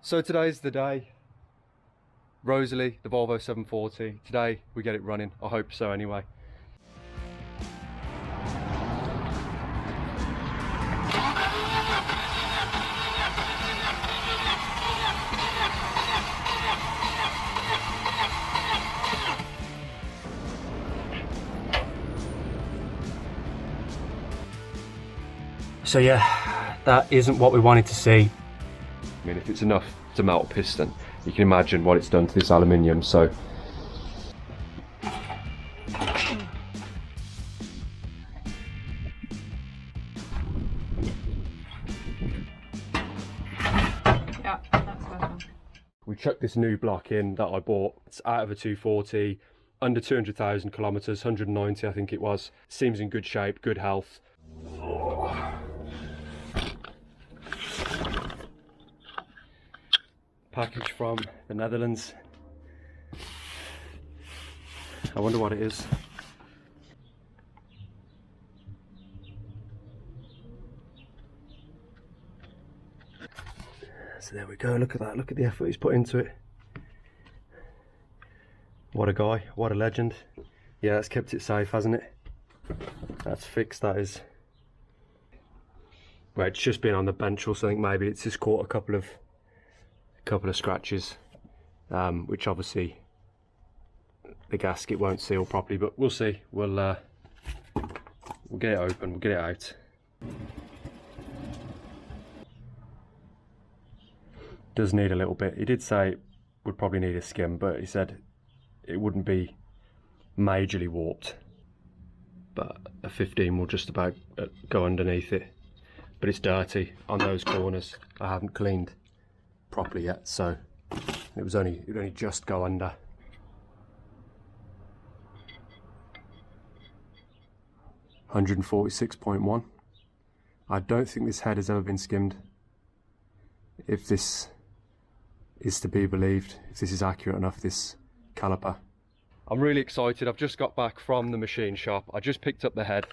So today's the day. Rosalie the Volvo 740. Today we get it running. I hope so anyway. So yeah, that isn't what we wanted to see. I mean, if it's enough to melt a piston, you can imagine what it's done to this aluminium. So yeah, that's better. we chucked this new block in that I bought. It's out of a 240, under 200,000 kilometers, 190 I think it was. Seems in good shape, good health. Package from the Netherlands. I wonder what it is. So there we go, look at that, look at the effort he's put into it. What a guy, what a legend. Yeah, it's kept it safe, hasn't it? That's fixed, that is. Well, it's just been on the bench or something, maybe it's just caught a couple of scratches, which obviously the gasket won't seal properly, but we'll see. We'll get it open, we'll get it out. Does need a little bit. He did say it would probably need a skim, but he said it wouldn't be majorly warped, but a 15 will just about go underneath it. But it's dirty on those corners. I haven't cleaned properly yet, so it would only just go under. $146.1. I don't think this head has ever been skimmed. If this is to be believed, if this is accurate enough, this caliper. I'm really excited. I've just got back from the machine shop. I just picked up the head.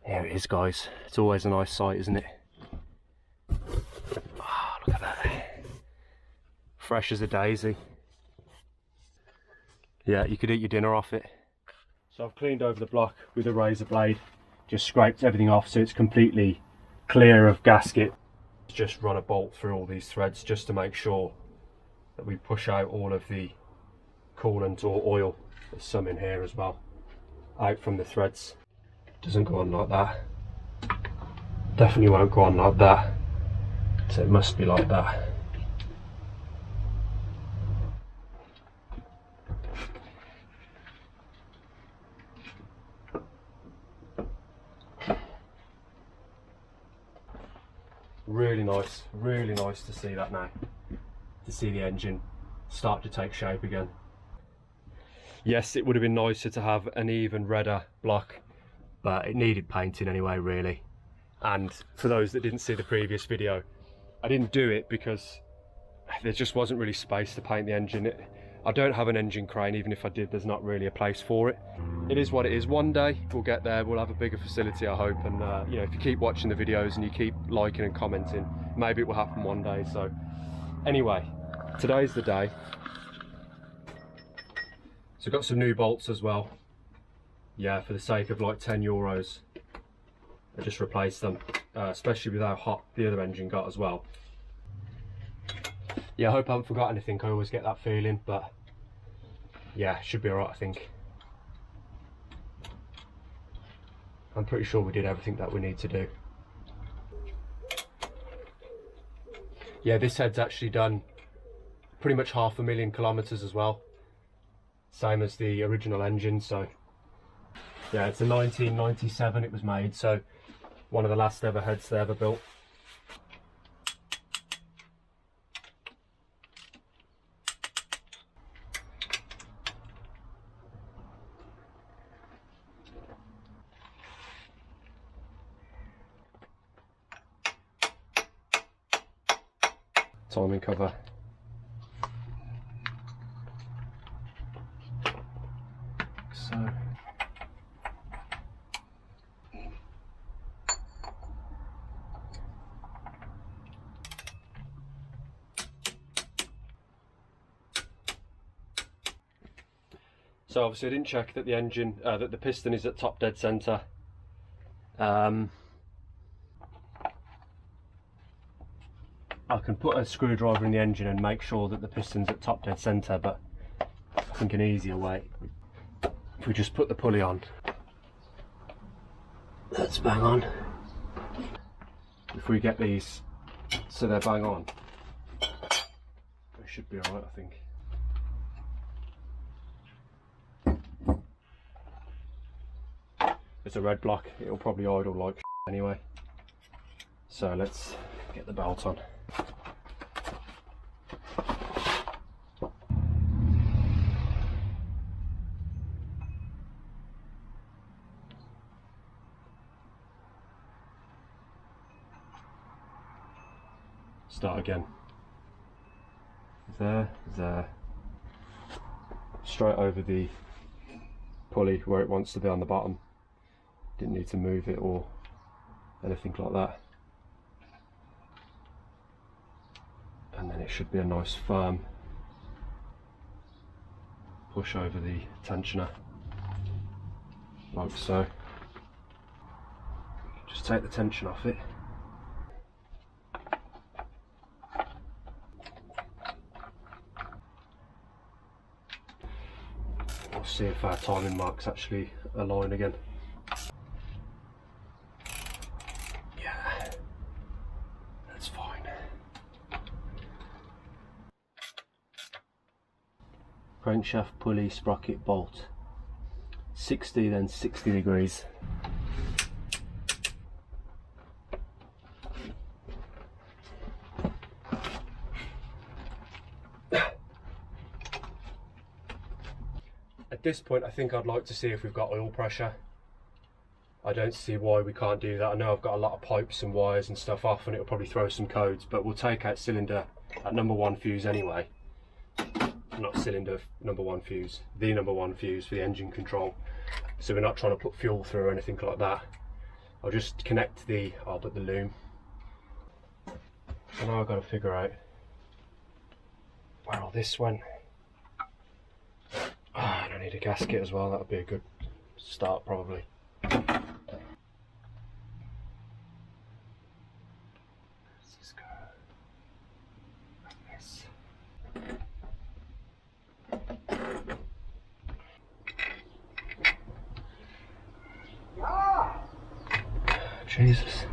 Here it is, guys. It's always a nice sight, isn't it? Oh, look at that. Fresh as a daisy. Yeah, you could eat your dinner off it. So I've cleaned over the block with a razor blade. Just scraped everything off so it's completely clear of gasket. Just run a bolt through all these threads just to make sure that we push out all of the coolant or oil. There's some in here as well, out from the threads. Doesn't go on like that. Definitely won't go on like that. So it must be like that. Really nice to see that now. To see the engine start to take shape again. Yes, it would have been nicer to have an even redder block, but it needed painting anyway, really. And for those that didn't see the previous video, I didn't do it because there just wasn't really space to paint the engine. I don't have an engine crane. Even if I did, there's not really a place for it. It is what it is. One day we'll get there, we'll have a bigger facility, I hope, and you know, if you keep watching the videos and you keep liking and commenting, maybe it will happen one day. So anyway, today's the day. So I've got some new bolts as well. Yeah, for the sake of like €10, I just replaced them, especially with how hot the other engine got as well. Yeah, I hope I haven't forgot anything. I always get that feeling, but yeah, should be alright, I think. I'm pretty sure we did everything that we need to do. Yeah, this head's actually done pretty much 500,000 kilometers as well. Same as the original engine, so yeah, it's a 1997 it was made, so one of the last ever heads they ever built. Timing cover. So So obviously I didn't check that the engine, that the piston is at top dead centre. I can put a screwdriver in the engine and make sure that the piston's at top dead centre, but I think an easier way, if we just put the pulley on, that's bang on. If we get these so they're bang on, they should be alright, I think. It's a red block, it'll probably idle like anyway. So let's get the belt on. Start again. There. Straight over the pulley where it wants to be on the bottom. Didn't need to move it or anything like that. And then it should be a nice firm push over the tensioner, like so. Just take the tension off it. We'll see if our timing marks actually align again. Yeah, that's fine. Crankshaft, pulley, sprocket, bolt. 60, then 60 degrees. At this point I think I'd like to see if we've got oil pressure. I don't see why we can't do that. I know I've got a lot of pipes and wires and stuff off and it'll probably throw some codes, but we'll take out cylinder at number 1 fuse anyway. Not cylinder, number 1 fuse, the number 1 fuse for the engine control. So we're not trying to put fuel through or anything like that. I'll just connect I'll put the loom. So now I've got to figure out where all this went. And I need a gasket as well, that would be a good start probably. Let's just go like this. Jesus.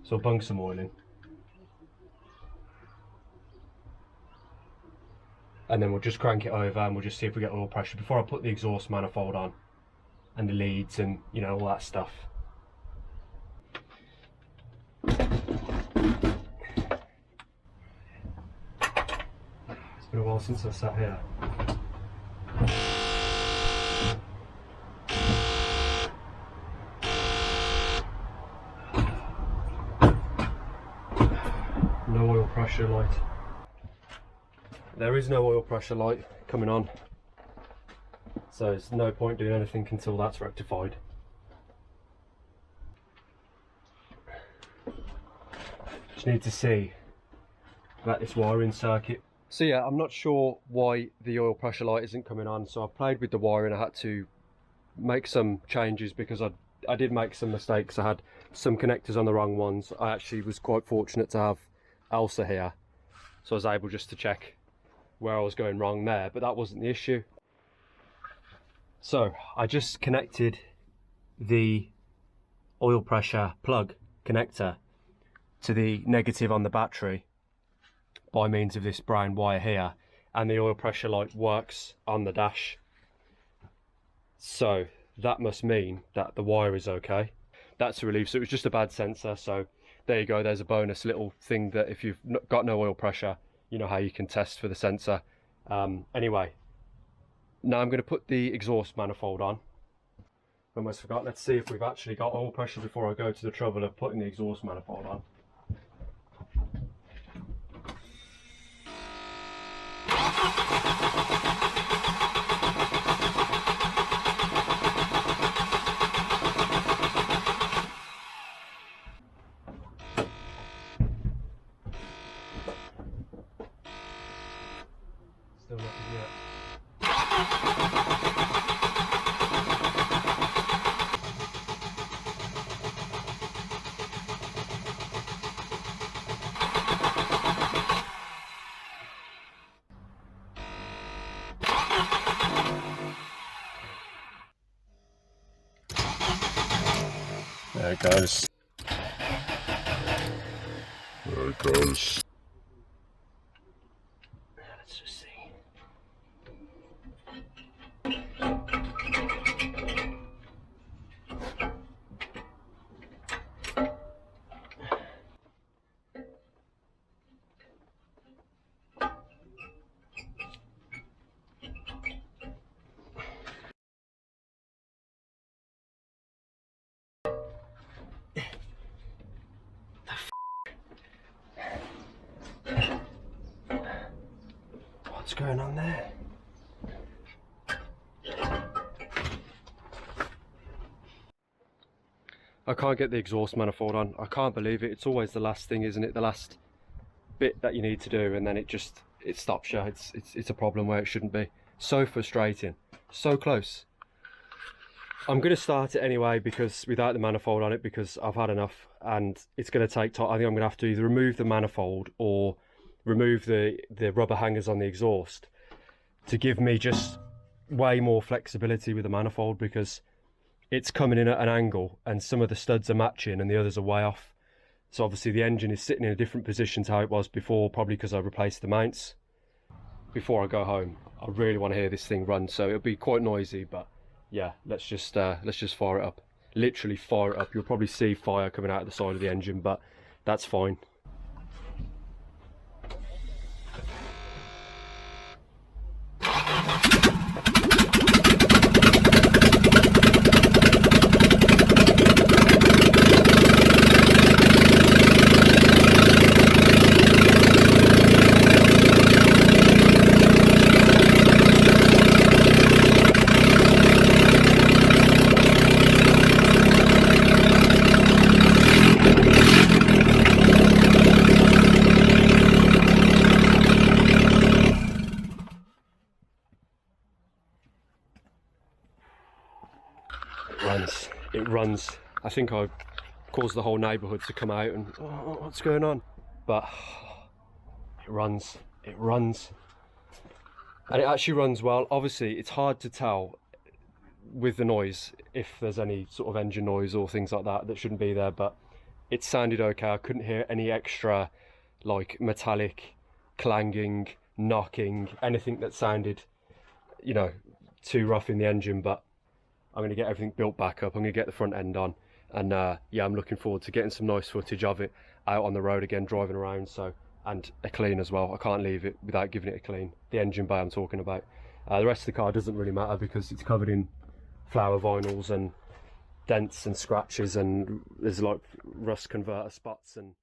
So I'll bung some oil in. And then we'll just crank it over and we'll just see if we get oil pressure before I put the exhaust manifold on and the leads and, you know, all that stuff. It's been a while since I've sat here. No oil pressure light. There is no oil pressure light coming on, so there's no point doing anything until that's rectified. Just need to see about this wiring circuit. So yeah, I'm not sure why the oil pressure light isn't coming on, so I played with the wiring. I had to make some changes because I did make some mistakes. I had some connectors on the wrong ones. I actually was quite fortunate to have Elsa here, so I was able just to check where I was going wrong there, but that wasn't the issue. So I just connected the oil pressure plug connector to the negative on the battery by means of this brown wire here, and the oil pressure light works on the dash. So that must mean that the wire is okay. That's a relief. So it was just a bad sensor, so there you go, there's a bonus little thing that if you've got no oil pressure, you know how you can test for the sensor. Anyway, now I'm going to put the exhaust manifold on. Almost forgot, let's see if we've actually got oil pressure before I go to the trouble of putting the exhaust manifold on. Still nothing yet. There it goes. There it goes. Let's just see. What's going on there? I can't get the exhaust manifold on. I can't believe it. It's always the last thing, isn't it? The last bit that you need to do, and then it stops you. It's a problem where it shouldn't be. So frustrating. So close. I'm going to start it anyway because without the manifold on it, because I've had enough, and it's going to take time. I think I'm going to have to either remove the manifold or remove the rubber hangers on the exhaust to give me just way more flexibility with the manifold, because it's coming in at an angle and some of the studs are matching and the others are way off. So obviously the engine is sitting in a different position to how it was before, probably because I replaced the mounts. Before I go home, I really want to hear this thing run, so it'll be quite noisy, but yeah, let's just fire it up. Literally fire it up. You'll probably see fire coming out of the side of the engine, but that's fine. It runs. I think I caused the whole neighbourhood to come out and, oh, what's going on? But it runs, and it actually runs well. Obviously it's hard to tell with the noise if there's any sort of engine noise or things like that shouldn't be there, but it sounded okay. I couldn't hear any extra like metallic clanging, knocking, anything that sounded, you know, too rough in the engine. But I'm going to get everything built back up. I'm going to get the front end on, and yeah, I'm looking forward to getting some nice footage of it out on the road again, driving around. So, and a clean as well. I can't leave it without giving it a clean. The engine bay I'm talking about. The rest of the car doesn't really matter because it's covered in flower vinyls and dents and scratches, and there's like rust converter spots and